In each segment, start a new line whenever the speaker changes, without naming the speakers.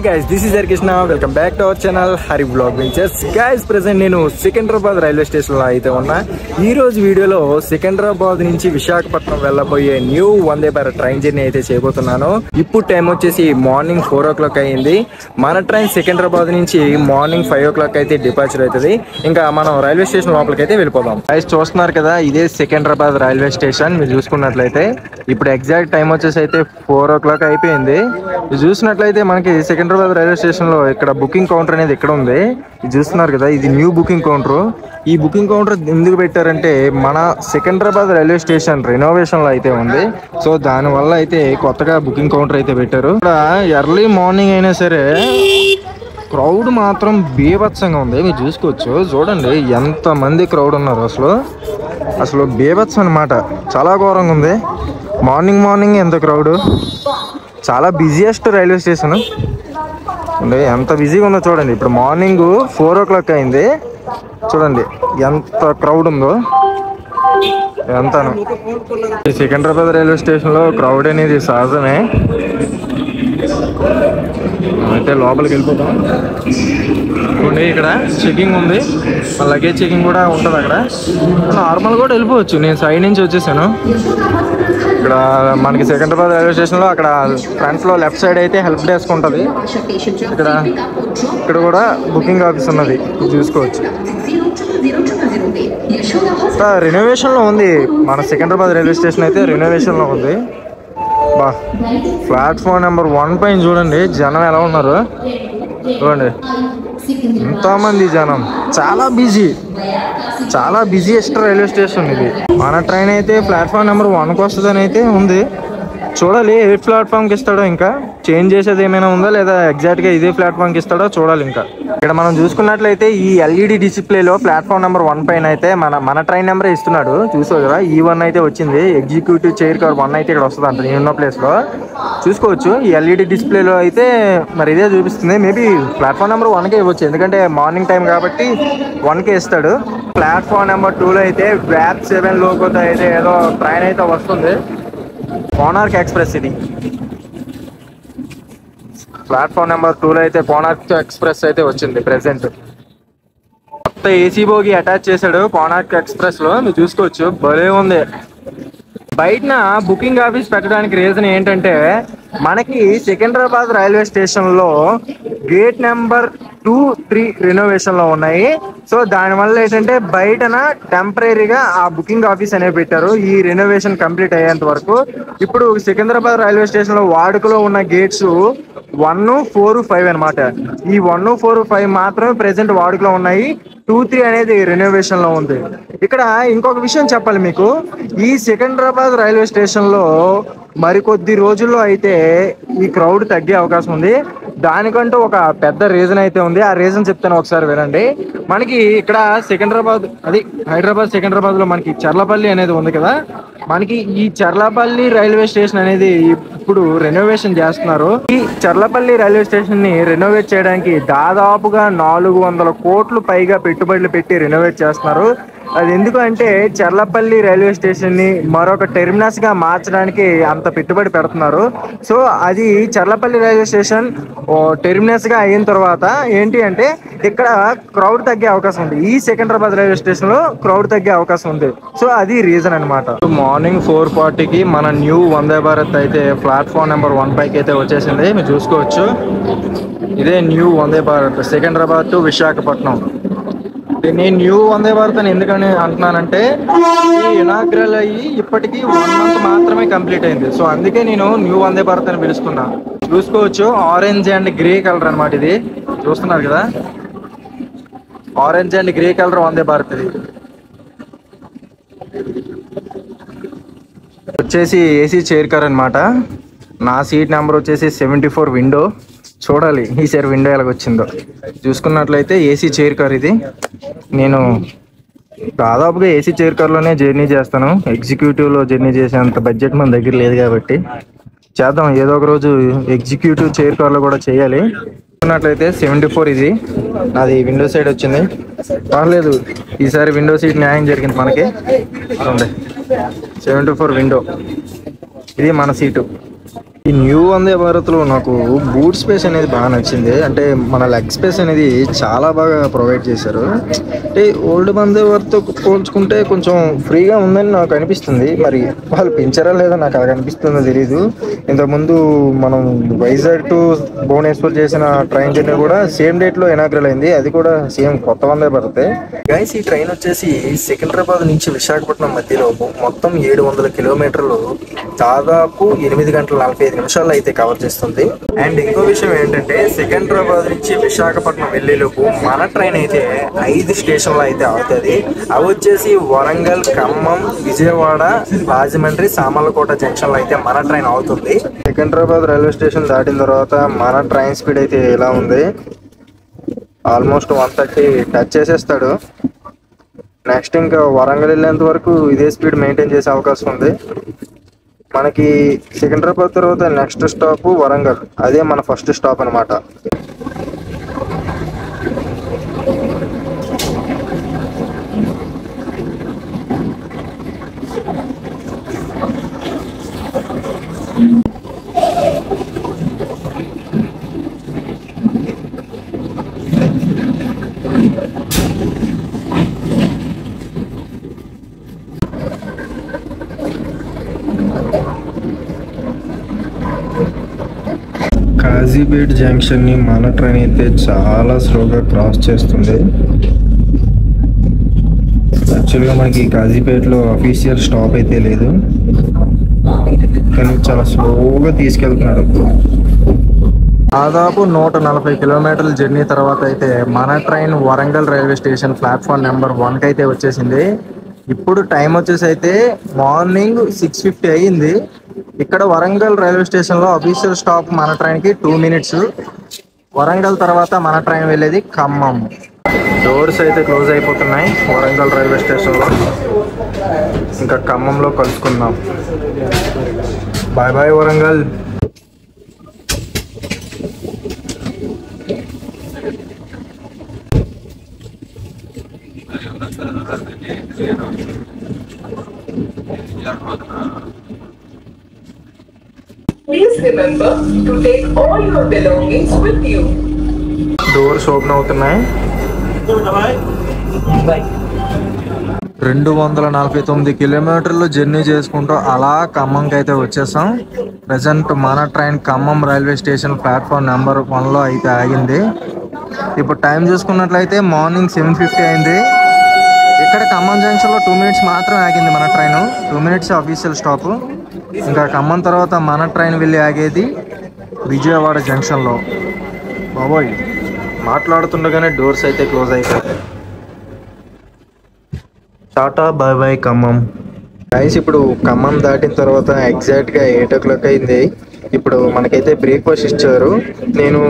guys, this is Krishna. Welcome back to our channel Hari Vlog Ventures. Guys, present నేను Secunderabad railway station లో అయితే ఉన్నా. ఈ రోజు వీడియోలో సికింద్రాబాద్ నుంచి విశాఖపట్నం వెళ్ళబోయే new Vande Bharat train journey అయితే చేయబోతున్నాను. ఇప్పుడు టైం వచ్చేసి మార్నింగ్ 4 o'clock అయింది. మన ట్రైన్ సికింద్రాబాద్ నుంచి మార్నింగ్ 5 o'clock అయితే డిపార్చర్ అవుతుంది. ఇంకా మనం రైల్వే స్టేషన్ లోపలికి అయితే వెళ్ళిపోదాం. గైస్ చూస్తున్నారు కదా, ఇదే సికింద్రాబాద్ రైల్వే స్టేషన్. మీరు చూసుకున్నట్లయితే ఇప్పుడు ఎగ్జాక్ట్ టైం వచ్చేసి అయితే 4 o'clock అయిపోయింది. ఇది చూసినట్లయితే మనకి సికింద్రాబాద్ రైల్వే స్టేషన్ లో ఇక్కడ బుకింగ్ కౌంటర్ అనేది ఇక్కడ ఉంది. ఇది చూస్తున్నారు కదా, ఇది న్యూ బుకింగ్ కౌంటర్. ఈ బుకింగ్ కౌంటర్ ఎందుకు పెట్టారంటే మన సికింద్రాబాద్ రైల్వే స్టేషన్ రెనోవేషన్ లో అయితే ఉంది. సో దాని వల్ల అయితే కొత్తగా బుకింగ్ కౌంటర్ అయితే పెట్టారు. ఇక్కడ ఎర్లీ మార్నింగ్ అయినా సరే క్రౌడ్ మాత్రం బీభత్సంగా ఉంది. మీరు చూసుకోవచ్చు, చూడండి ఎంత మంది క్రౌడ్ ఉన్నారు. అసలు బీభత్సం అన్నమాట, చాలా ఘోరంగా ఉంది. మార్నింగ్ ఎంత క్రౌడ్, చాలా బిజియెస్ట్ రైల్వే స్టేషన్ అంటే ఎంత బిజీగా ఉందో చూడండి. ఇప్పుడు మార్నింగ్ 4 o'clock అయింది, చూడండి ఎంత క్రౌడ్ ఉందో. ఎంతను సికింద్రాబాద్ రైల్వే స్టేషన్ లో క్రౌడ్ అనేది సహజమే. అయితే లోపలికి వెళ్ళిపోతాం. ఇక్కడ చెకింగ్ ఉంది, లగేజ్ చెకింగ్ కూడా ఉంటుంది. అక్కడ నార్మల్ కూడా వెళ్ళిపోవచ్చు. నేను సైడ్ నుంచి వచ్చేసాను. ఇక్కడ మనకి సికింద్రాబాద్ రైల్వే స్టేషన్ లో అక్కడ ఫ్రంట్ లో లెఫ్ట్ సైడ్ అయితే హెల్ప్ డెస్క్ ఉంటుంది. ఇక్కడ కూడా బుకింగ్ ఆఫీస్ ఉన్నది, చూసుకోవచ్చు. రెనోవేషన్ లో ఉంది మన సికింద్రాబాద్ రైల్వే స్టేషన్ అయితే రెనోవేషన్ లో ఉంది. బా, ప్లాట్ఫామ్ నెంబర్ 1 పైన చూడండి జనం ఎలా ఉన్నారు. చూడండి ఎంతమంది జనం, చాలా బిజీయెస్ట్ రైల్వే స్టేషన్ ఇది. మన ట్రైన్ అయితే ప్లాట్ఫామ్ నెంబర్ 1కి వస్తుందని అయితే ఉంది. చూడాలి ఏ ప్లాట్ఫామ్కి ఇస్తాడో, ఇంకా చేంజ్ చేసేది ఏమైనా ఉందా లేదా ఎగ్జాక్ట్గా ఇదే ప్లాట్ఫామ్కి ఇస్తాడో చూడాలి. ఇంకా ఇక్కడ మనం చూసుకున్నట్లయితే ఈ ఎల్ఈడి డిస్ప్లేలో ప్లాట్ఫామ్ నెంబర్ 1 పైన అయితే మన ట్రైన్ నెంబరే ఇస్తున్నాడు. చూసుకో కదా, E1 అయితే వచ్చింది. ఎగ్జిక్యూటివ్ చైర్ కార్ 1 అయితే ఇక్కడ వస్తుంది అంట నేను ఉన్న ప్లేస్లో. చూసుకోవచ్చు ఈ ఎల్ఈడి డిస్ప్లేలో అయితే మరి ఇదే చూపిస్తుంది. మేబీ ప్లాట్ఫామ్ నెంబర్ 1కే ఇవ్వచ్చు, ఎందుకంటే మార్నింగ్ టైం కాబట్టి 1కే ఇస్తాడు. ప్లాట్ఫామ్ నెంబర్ 2లో అయితే VAP 7 లోగోతో అయితే ఏదో ట్రైన్ అయితే వస్తుంది. కోనార్క్ ఎక్స్ప్రెస్ ఇది. ప్లాట్ఫామ్ నెంబర్ 2లో అయితే కోనార్క్ ఎక్స్ప్రెస్ అయితే వచ్చింది. ప్రెసెంట్ కొత్త ఏసీ బోగి అటాచ్ చేశాడు కోనార్క్ ఎక్స్ప్రెస్ లో. మీరు చూసుకోవచ్చు, భలే ఉంది. బయటన బుకింగ్ ఆఫీస్ పెట్టడానికి రీజన్ ఏంటంటే మనకి సికింద్రాబాద్ రైల్వే స్టేషన్ లో గేట్ నెంబర్ 2, 3 రెనోవేషన్ లో ఉన్నాయి. సో దానివల్ల ఏంటంటే బయటన టెంపరీగా ఆ బుకింగ్ ఆఫీస్ అనేవి పెట్టారు ఈ రెనోవేషన్ కంప్లీట్ అయ్యేంత వరకు. ఇప్పుడు సికింద్రాబాద్ రైల్వే స్టేషన్ లో వాడుకలో ఉన్న గేట్స్ 1, 4, 5 అనమాట. ఈ 1, 4, 5 మాత్రమే ప్రెసెంట్ వాడుకలో ఉన్నాయి. 2, 3 అనేది రెనోవేషన్ లో ఉంది. ఇక్కడ ఇంకొక విషయం చెప్పాలి మీకు, ఈ సికింద్రాబాద్ రైల్వే స్టేషన్ లో మరికొద్ది రోజుల్లో అయితే ఈ క్రౌడ్ తగ్గే అవకాశం ఉంది. దానికంటూ ఒక పెద్ద రీజన్ అయితే ఉంది. ఆ రీజన్ చెప్తాను, ఒకసారి వినండి. మనకి ఇక్కడ హైదరాబాద్ లో మనకి చర్లపల్లి అనేది ఉంది కదా. మనకి ఈ చర్లపల్లి రైల్వే స్టేషన్ అనేది ఇప్పుడు రెనోవేషన్ చేస్తున్నారు. ఈ చర్లపల్లి రైల్వే స్టేషన్ ని రెనోవేట్ చేయడానికి దాదాపుగా 400 కోట్లు పైగా పెట్టుబడులు పెట్టి రెనోవేట్ చేస్తున్నారు. అది ఎందుకు అంటే చర్లపల్లి రైల్వే స్టేషన్ ని మరొక టెర్మినస్ గా మార్చడానికి అంత పెట్టుబడి పెడుతున్నారు. సో అది చర్లపల్లి రైల్వే స్టేషన్ టెర్మినస్ గా అయిన తర్వాత ఏంటి అంటే ఇక్కడ క్రౌడ్ తగ్గే అవకాశం ఉంది. ఈ సికింద్రాబాద్ రైల్వే స్టేషన్ లో క్రౌడ్ తగ్గే అవకాశం ఉంది. సో అది రీజన్ అనమాట. మార్నింగ్ 4:40కి మన న్యూ వందే భారత్ అయితే ప్లాట్ఫామ్ నెంబర్ 1 పైకి అయితే వచ్చేసింది. మీరు చూసుకోవచ్చు, ఇదే న్యూ వందే భారత్ సికింద్రాబాద్ టు విశాఖపట్నం. నేను న్యూ వందే భారత్ అని ఎందుకని అంటున్నానంటే ఈ ఇనాగ్రల్ అయ్యి ఇప్పటికీ 1 month మాత్రమే కంప్లీట్ అయింది. సో అందుకే నేను న్యూ వందే భారత్ అని పిలుస్తున్నా. చూసుకోవచ్చు, ఆరెంజ్ అండ్ గ్రే కలర్ అనమాట. ఇది చూస్తున్నారు కదా, orange and grey colour Vande Bharat. ఇది వచ్చేసి ఏసీ చైర్ కార్ అనమాట. నా సీట్ నెంబర్ వచ్చేసి 74 విండో. చూడాలి ఈసారి విండో ఎలాగొచ్చిందో. చూసుకున్నట్లయితే ఏసీ చైర్ కార్ ఇది. నేను దాదాపుగా ఏసీ చైర్ కార్లోనే జర్నీ చేస్తాను. ఎగ్జిక్యూటివ్లో జర్నీ చేసేంత బడ్జెట్ మన దగ్గర లేదు కాబట్టి చేద్దాం, ఏదో ఒక రోజు ఎగ్జిక్యూటివ్ చైర్ కార్లో కూడా చేయాలి. చూసుకున్నట్లయితే 74 ఇది. అది విండో సైడ్ వచ్చింది, పర్లేదు. ఈసారి విండో సీట్ న్యాయం జరిగింది మనకి. 74 విండో, ఇది మన సీటు. ఈ న్యూ వందే భారత్లో నాకు బూట్ స్పేస్ అనేది బాగా నచ్చింది. అంటే మన లెగ్ స్పేస్ అనేది చాలా బాగా ప్రొవైడ్ చేశారు. అంటే ఓల్డ్ వందే భారత్తో పోల్చుకుంటే కొంచెం ఫ్రీగా ఉందని నాకు అనిపిస్తుంది. మరి వాళ్ళు పెంచారా లేదో నాకు అలా అనిపిస్తుందో తెలీదు. ఇంతకుముందు మనం వైజాగ్ టు భువనేశ్వర్ చేసిన ట్రైన్ జర్నీ కూడా సేమ్ డేట్లో ఇనాగ్రల్ అయింది. అది కూడా సేమ్ కొత్త వందే భారతే. గైస్, ఈ ట్రైన్ వచ్చేసి సికింద్రాబాద్ నుంచి విశాఖపట్నం మధ్యలో మొత్తం 700 కిలోమీటర్లు దాదాపు 8 గంటల 45 నిమిషాల్లో అయితే కవర్ చేస్తుంది. అండ్ ఇంకో విషయం ఏంటంటే సికింద్రాబాద్ నుంచి విశాఖపట్నం వెళ్లేలోపు మన ట్రైన్ అయితే 5 స్టేషన్లు అయితే అవుతుంది. అవి వచ్చేసి వరంగల్, ఖమ్మం, విజయవాడ, రాజమండ్రి, సామర్లకోట జంక్షన్ లో అయితే మన ట్రైన్ అవుతుంది. సికింద్రాబాద్ రైల్వే స్టేషన్ దాటిన తర్వాత మన ట్రైన్ స్పీడ్ అయితే ఇలా ఉంది. ఆల్మోస్ట్ 130 టచ్ చేసేస్తాడు. నెక్స్ట్ ఇంకా వరంగల్ వెళ్ళేంత వరకు ఇదే స్పీడ్ మెయింటైన్ చేసే అవకాశం ఉంది. మనకి సికింద్రాబాద్ తర్వాత నెక్స్ట్ స్టాప్ వరంగల్, అదే మన ఫస్ట్ స్టాప్ అనమాట. కాజీపేట్ జంక్షన్ ని మన ట్రైన్ అయితే చాలా స్లోగా క్రాస్ చేస్తుంది. యాక్చువల్గా మనకి కాజీపేటలో అఫీషియల్ స్టాప్ అయితే లేదు, కానీ చాలా స్లోగా తీసుకెళ్తున్నాడు. దాదాపు 140 కిలోమీటర్ల జర్నీ తర్వాత అయితే మన train Warangal railway station platform number 1 అయితే వచ్చేసింది. ఇప్పుడు టైం వచ్చేసి అయితే మార్నింగ్ 6:50 అయ్యింది. ఇక్కడ వరంగల్ రైల్వే స్టేషన్లో అఫీషియల్ స్టాప్ మన ట్రైన్కి 2 మినిట్స్. వరంగల్ తర్వాత మన ట్రైన్ వెళ్ళేది ఖమ్మం. డోర్స్ అయితే క్లోజ్ అయిపోతున్నాయి వరంగల్ రైల్వే స్టేషన్లో. ఇంకా ఖమ్మంలో కలుసుకుందాం. Bye bye Warangal.
Please remember to take all your belongings with you.
Doors open అవుతున్నాయి. 249 కిలోమీటర్లు జర్నీ చేసుకుంటూ అలా ఖమ్మంకి అయితే వచ్చేసాం. ప్రజెంట్ మన train Khammam railway station platform number 1లో అయితే ఆగింది. ఇప్పుడు టైం చూసుకున్నట్లయితే మార్నింగ్ 7:50 అయింది. ఇక్కడ ఖమ్మం జంక్షన్లో 2 మినిట్స్ మాత్రం ఆగింది మన ట్రైన్. 2 minutes official stop. ఇంకా ఖమ్మం తర్వాత మన ట్రైన్ వెళ్ళి ఆగేది విజయవాడ జంక్షన్లో. బాబోయ్, మాట్లాడుతుండగానే డోర్స్ అయితే క్లోజ్ అయిపోయాయి. Tata bye bye Khammam. Guys, ఇప్పుడు ఖమ్మం దాటిన తర్వాత ఎగ్జాక్ట్గా 8 o'clock అయింది. ఇప్పుడు మనకైతే బ్రేక్ఫాస్ట్ ఇచ్చారు. నేను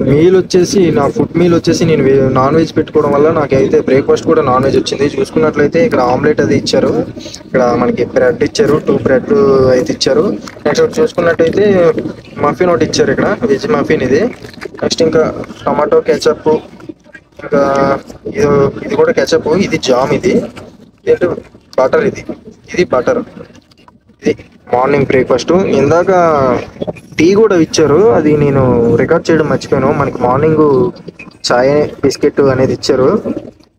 మీల్ వచ్చేసి నా ఫుడ్ మీల్ వచ్చేసి నేను నాన్ వెజ్ పెట్టుకోవడం వల్ల నాకైతే బ్రేక్ఫాస్ట్ కూడా నాన్ వెజ్ వచ్చింది. చూసుకున్నట్లయితే ఇక్కడ ఆమ్లెట్ అది ఇచ్చారు. ఇక్కడ మనకి బ్రెడ్ ఇచ్చారు, 2 బ్రెడ్ అయితే ఇచ్చారు. నెక్స్ట్ చూసుకున్నట్టయితే మఫిన్ ఒకటి ఇచ్చారు, ఇక్కడ వెజ్ మఫిన్ ఇది. నెక్స్ట్ ఇంకా టమాటో కెచప్, ఇంకా ఇది కూడా కెచప్, ఇది జామ్, ఇది ఏంటో బటర్, ఇది బటర్. ఇది మార్నింగ్ బ్రేక్ఫాస్ట్. ఇందాక టీ కూడా ఇచ్చారు, అది నేను రికార్డ్ చేయడం మర్చిపోయాను. మనకి మార్నింగ్ చాయ్ బిస్కెట్ అనేది ఇచ్చారు,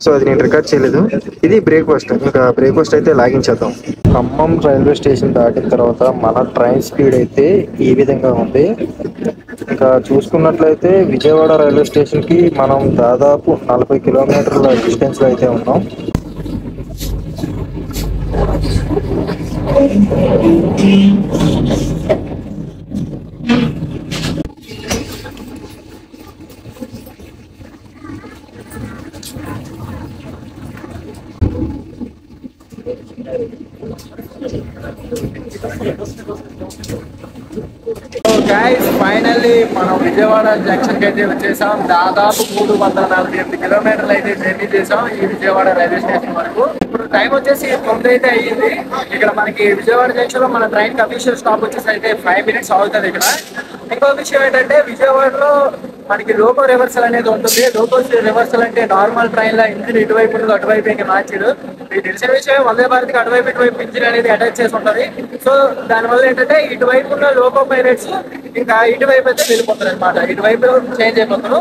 సో అది నేను రికార్డ్ చేయలేదు. ఇది బ్రేక్ఫాస్ట్. ఇంకా బ్రేక్ఫాస్ట్ అయితే లాగించేద్దాం. ఖమ్మం రైల్వే స్టేషన్ దాటిన తర్వాత మన ట్రైన్ స్పీడ్ అయితే ఈ విధంగా ఉంది. ఇంకా చూసుకున్నట్లయితే విజయవాడ రైల్వే స్టేషన్కి మనం దాదాపు 40 కిలోమీటర్ల డిస్టెన్స్లో అయితే ఉన్నాం. గైస్, ఫైనల్లీ మనం విజయవాడ జంక్షన్కి అయితే వచ్చేసాం. దాదాపు 348 కిలోమీటర్లు అయితే జర్నీ చేసాం ఈ విజయవాడ రైల్వే స్టేషన్ వరకు. ఇప్పుడు టైం వచ్చేసి 9 అయితే అయ్యింది. ఇక్కడ మనకి విజయవాడ జంక్షన్ లో మన ట్రైన్ అఫీషియల్ స్టాప్ వచ్చేసి అయితే 5 మినిట్స్ అవుతుంది. ఇక్కడ ఇంకో విషయం ఏంటంటే విజయవాడలో మనకి లోకో రివర్సల్ అనేది ఉంటుంది. లోకో రివర్సల్ అంటే నార్మల్ ట్రైన్ లో ఇంజిన్ ఇటువైపు ఉంటుంది, అటువైపు మార్చాడు. మీకు తెలిసిన విషయం, వందే భారత్కి అటువైపు ఇటువైపు ఇంజిన్ అనేది అటాచ్ చేసి ఉంటుంది. సో దానివల్ల ఏంటంటే ఇటువైపు ఉన్న లోకో పైలట్స్ ఇంకా ఇటువైపు అయితే వెళ్ళిపోతారు అనమాట. ఇటువైపు చేంజ్ అయిపోతారు.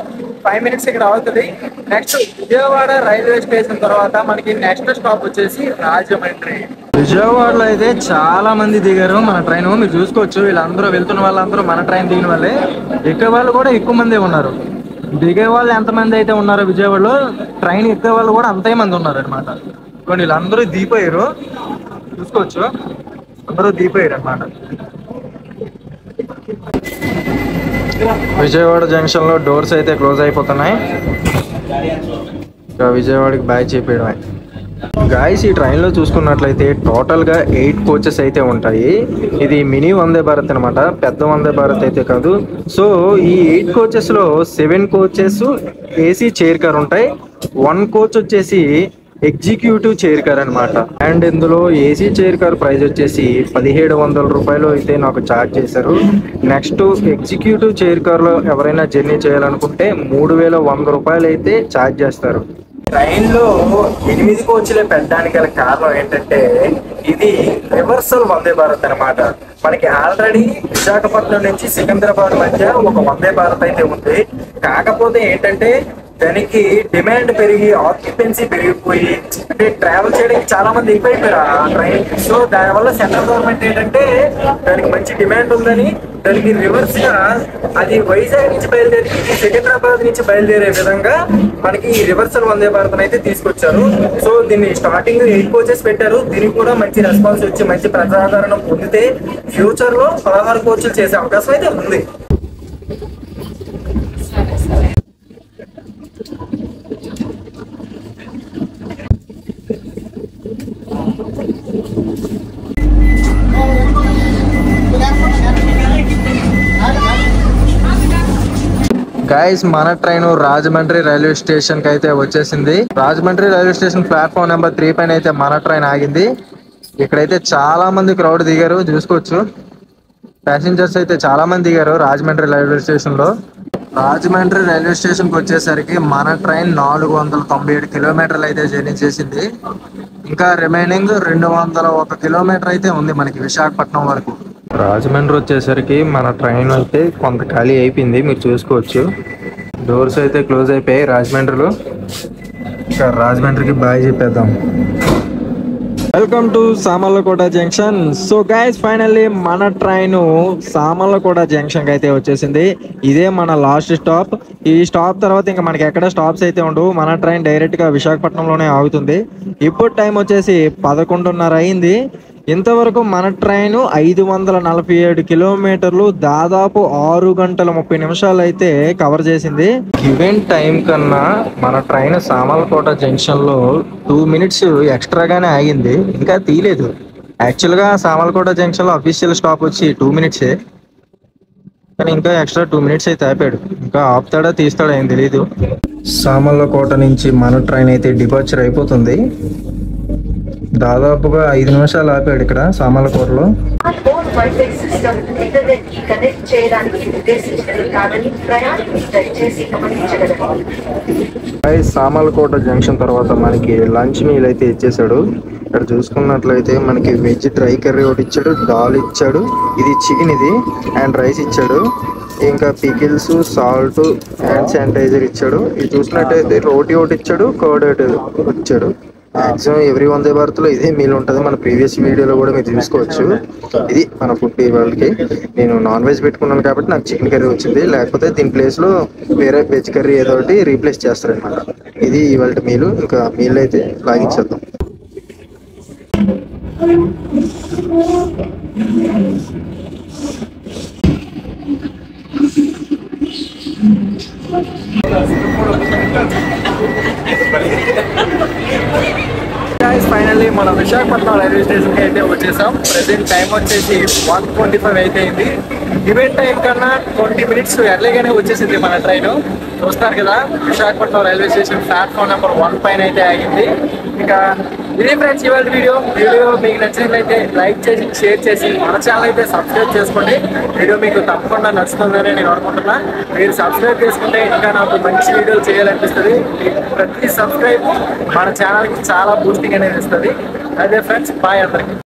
5 minutes ఇక్కడ అవుతుంది. నెక్స్ట్ విజయవాడ రైల్వే స్టేషన్ తర్వాత మనకి నెక్స్ట్ స్టాప్ వచ్చేసి రాజమండ్రి. విజయవాడలో అయితే చాలా మంది దిగారు మన ట్రైన్. మీరు చూసుకోవచ్చు, వీళ్ళందరూ వెళ్తున్న వాళ్ళందరూ మన ట్రైన్ దిగిన వాళ్ళే. ఎక్కే వాళ్ళు కూడా ఎక్కువ మంది ఉన్నారు. దిగే వాళ్ళు ఎంతమంది అయితే ఉన్నారో విజయవాడలో, ట్రైన్ ఎక్కే వాళ్ళు కూడా అంతే మంది ఉన్నారు అనమాట. కొన్ని వీళ్ళందరూ దిగిపోయారు, చూసుకోవచ్చు, అందరూ దిగిపోయారు అనమాట. విజయవాడ జంక్షన్ లో డోర్స్ అయితే క్లోజ్ అయిపోతున్నాయి. ఇంకా విజయవాడకి బాయ్ చెప్పేయడమే. గాయస్, ఈ ట్రైన్ లో చూసుకున్నట్లయితే టోటల్ గా 8 కోచెస్ అయితే ఉంటాయి. ఇది మినీ వందే భారత్ అనమాట, పెద్ద వందే భారత్ అయితే కాదు. సో ఈ 8 కోచెస్ లో 7 కోచెస్ ఏసీ చైర్ కార్ ఉంటాయి. 1 కోచ్ వచ్చేసి ఎగ్జిక్యూటివ్ చైర్ కార్ అనమాట. అండ్ ఇందులో ఏసీ చైర్ కార్ ప్రైస్ వచ్చేసి 1700 రూపాయలు అయితే నాకు ఛార్జ్ చేశారు. నెక్స్ట్ ఎగ్జిక్యూటివ్ చైర్ కార్ లో ఎవరైనా జర్నీ చేయాలనుకుంటే 3100 రూపాయలు అయితే ఛార్జ్ చేస్తారు. ట్రైన్ లో 8 కోచ్లే పెట్టడానికి గల కారణం ఏంటంటే ఇది రివర్సల్ వందే భారత్ అనమాట. మనకి ఆల్రెడీ విశాఖపట్నం నుంచి సికింద్రాబాద్ మధ్య ఒక వందే భారత్ అయితే ఉంది. కాకపోతే ఏంటంటే దానికి డిమాండ్ పెరిగి ఆక్యుపెన్సీ పెరిగిపోయి అంటే ట్రావెల్ చేయడానికి చాలా మంది ఎక్కువైపోయారు ఆ ట్రైన్. సో దానివల్ల సెంట్రల్ గవర్నమెంట్ ఏంటంటే దానికి మంచి డిమాండ్ ఉందని దానికి రివర్స్ గా అది వైజాగ్ నుంచి బయలుదేరి సికింద్రాబాద్ నుంచి బయలుదేరే విధంగా మనకి ఈ రివర్సల్ వందే భారత్ అయితే తీసుకొచ్చారు. సో దీన్ని స్టార్టింగ్ 8 కోచెస్ పెట్టారు. దీనికి కూడా మంచి రెస్పాన్స్ వచ్చి మంచి ప్రజాదరణ పొందితే ఫ్యూచర్ లో 16 కోచ్లు చేసే అవకాశం అయితే ఉంది. గైస్, మన ట్రైన్ రాజమండ్రి రైల్వే స్టేషన్ కి అయితే వచ్చేసింది. Rajahmundry railway station platform number 3 పైన అయితే మన ట్రైన్ ఆగింది. ఇక్కడైతే చాలా మంది క్రౌడ్ దిగారు, చూసుకోవచ్చు. ప్యాసింజర్స్ అయితే చాలా మంది దిగారు రాజమండ్రి రైల్వే స్టేషన్ లో. రాజమండ్రి రైల్వే స్టేషన్ కి వచ్చేసరికి మన ట్రైన్ 497 కిలోమీటర్లు అయితే జర్నీ చేసింది. ఇంకా రిమైనింగ్ 201 కిలోమీటర్ అయితే ఉంది మనకి విశాఖపట్నం వరకు. రాజమండ్రి వచ్చేసరికి మన ట్రైన్ అయితే కొంత ఖాళీ అయిపోయింది, మీరు చూసుకోవచ్చు. డోర్స్ అయితే క్లోజ్ అయిపోయాయి రాజమండ్రిలో. ఇంకా రాజమండ్రికి బాయ్ చెప్పేద్దాం. Welcome to Samarlakota junction. So guys, finally మన ట్రైన్ సామర్లకోట జంక్షన్ కి అయితే వచ్చేసింది. ఇదే మన లాస్ట్ స్టాప్. ఈ స్టాప్ తర్వాత ఇంకా మనకి ఎక్కడ స్టాప్స్ అయితే ఉండవు. మన ట్రైన్ డైరెక్ట్ గా విశాఖపట్నంలోనే ఆగుతుంది. ఇప్పుడు టైం వచ్చేసి 11:30 అయింది. ఇంతవరకు మన ట్రైన్ 547 కిలోమీటర్లు, దాదాపు 6 గంటల 30 నిమిషాలు అయితే కవర్ చేసింది. ఈవెంట్ టైం కన్నా మన ట్రైన్ సామర్లకోట జంక్షన్ లో 2 minutes ఎక్స్ట్రాగానే ఆగింది, ఇంకా తీయలేదు. యాక్చువల్ గా సామర్లకోట జంక్షన్ లో అఫీషియల్ స్టాప్ వచ్చి 2 minutes, కానీ ఇంకా ఎక్స్ట్రా 2 minutes అయితే ఆపాడు. ఇంకా ఆపుతాడా తీస్తాడా ఏం తెలీదు. సామర్లకోట నుంచి మన ట్రైన్ అయితే డిపార్చర్ అయిపోతుంది. దాదాపుగా 5 నిమిషాలు ఆపాడు ఇక్కడ సామర్లకోటలో. సామర్లకోట జంక్షన్ తర్వాత మనకి లంచ్ మీల్ అయితే ఇచ్చేసాడు. ఇక్కడ చూసుకున్నట్లయితే మనకి వెజ్ డ్రై కర్రీ ఒకటి ఇచ్చాడు, దాల్ ఇచ్చాడు, ఇది చికెన్ ఇది, అండ్ రైస్ ఇచ్చాడు. ఇంకా పికిల్స్, సాల్ట్, హ్యాండ్ శానిటైజర్ ఇచ్చాడు. ఇది చూసినట్టయితే రోటీ ఒకటి ఇచ్చాడు, కర్డ్ ఒకటి ఇచ్చాడు. మాక్సిమం ఎవ్రీ వందే భారత్ లో ఇదే మీల్ ఉంటుంది. మన ప్రీవియస్ వీడియోలో కూడా మీరు చూసుకోవచ్చు. ఇది మన ఫుడ్ వాళ్ళకి. నేను నాన్ వెజ్ పెట్టుకున్నాను కాబట్టి నాకు చికెన్ కర్రీ వచ్చింది, లేకపోతే దీని ప్లేస్ లో వేరే వెజ్ కర్రీ ఏదో ఒకటి రీప్లేస్ చేస్తారనమాట. ఇది ఇవాళ మీల్. ఇంకా మీల్ అయితే లాగించేద్దాం. ఫైనల్లీ మన విశాఖపట్నం రైల్వే స్టేషన్ కి అయితే వచ్చేసాం. ప్రెసెంట్ టైం వచ్చేసి 1:25 అయితే అయింది. ఈవెంట్ టైం కన్నా 20 minutes ఎర్లీగానే వచ్చేసింది మన ట్రైన్. చూస్తారు కదా, Visakhapatnam railway station platform number 1 పైన అయితే ఆగింది. ఇంకా ఇది ఫ్రెండ్స్ ఇవాళ వీడియో మీకు నచ్చినట్లయితే లైక్ చేసి షేర్ చేసి మన ఛానల్ అయితే సబ్స్క్రైబ్ చేసుకోండి. వీడియో మీకు తప్పకుండా నచ్చుతుందని నేను అనుకుంటున్నా. మీరు సబ్స్క్రైబ్ చేసుకుంటే ఇంకా నాకు మంచి వీడియోలు చేయాలనిపిస్తుంది. ప్రతి సబ్స్క్రైబ్ మన ఛానల్కి చాలా బూస్టింగ్ అనేది ఇస్తుంది. అదే ఫ్రెండ్స్, బాయ్ అందరికి.